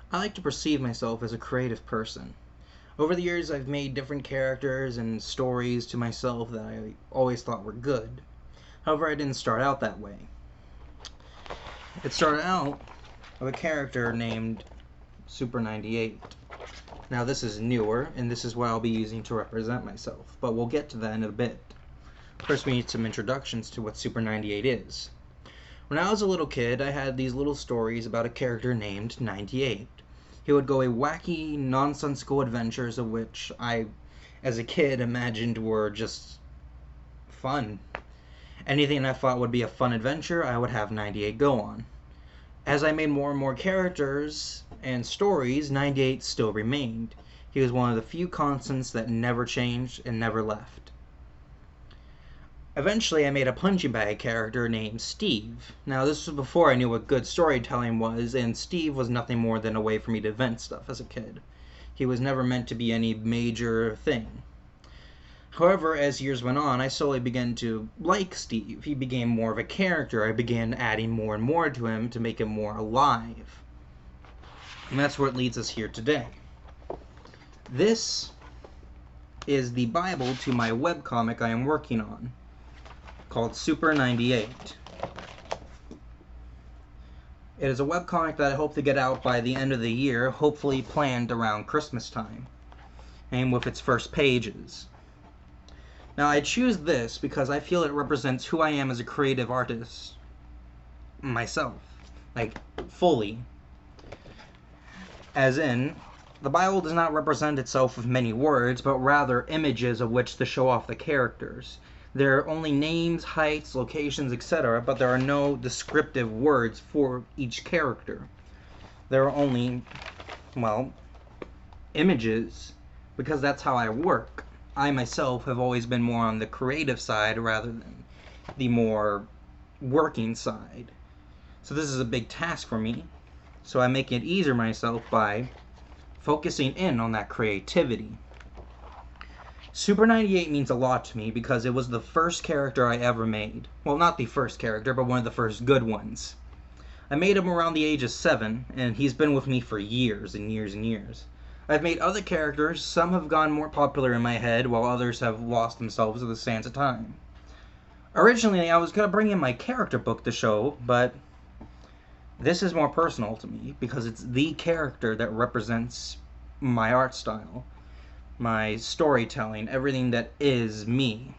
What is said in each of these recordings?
I like to perceive myself as a creative person. Over the years, I've made different characters and stories to myself that I always thought were good. However, I didn't start out that way. It started out with a character named Super 98. Now, this is newer, and this is what I'll be using to represent myself, but we'll get to that in a bit. First, we need some introductions to what Super 98 is. When I was a little kid, I had these little stories about a character named 98. He would go a wacky, nonsensical adventures of which I, as a kid, imagined were just fun. Anything I thought would be a fun adventure, I would have 98 go on. As I made more and more characters and stories, 98 still remained. He was one of the few constants that never changed and never left. Eventually, I made a punching bag character named Steve. Now, this was before I knew what good storytelling was, and Steve was nothing more than a way for me to vent stuff as a kid. He was never meant to be any major thing. However, as years went on, I slowly began to like Steve. He became more of a character. I began adding more and more to him to make him more alive. And that's what leads us here today. This is the Bible to my webcomic I am working on, called Super 98. It is a webcomic that I hope to get out by the end of the year, hopefully planned around Christmas time, and with its first pages. Now, I choose this because I feel it represents who I am as a creative artist, myself, like, fully. As in, the Bible does not represent itself with many words, but rather images of which to show off the characters. There are only names, heights, locations, etc., but there are no descriptive words for each character. There are only, well, images, because that's how I work. I myself have always been more on the creative side rather than the more working side. So this is a big task for me. So I'm making it easier myself by focusing in on that creativity. Super 98 means a lot to me because it was the first character I ever made. Well, not the first character, but one of the first good ones. I made him around the age of 7, and he's been with me for years and years and years. I've made other characters, some have gone more popular in my head, while others have lost themselves with the sands of time. Originally, I was going to bring in my character book to show, but this is more personal to me because it's the character that represents my art style, my storytelling, everything that is me.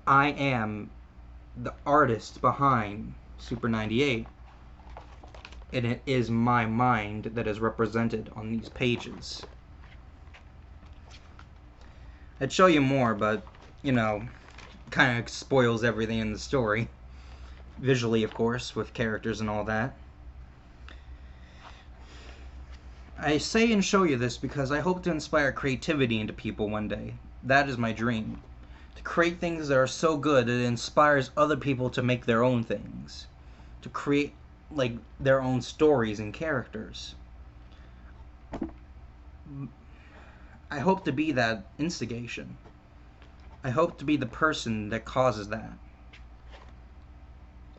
I am the artist behind Super 98, and it is my mind that is represented on these pages. I'd show you more, but, kind of spoils everything in the story. Visually, of course, with characters and all that. I say and show you this because I hope to inspire creativity into people one day. That is my dream. To create things that are so good that it inspires other people to make their own things. To create, their own stories and characters. I hope to be that instigation. I hope to be the person that causes that.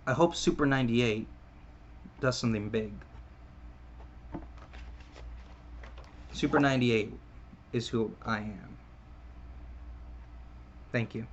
I hope Super 98 does something big. Super 98 is who I am. Thank you.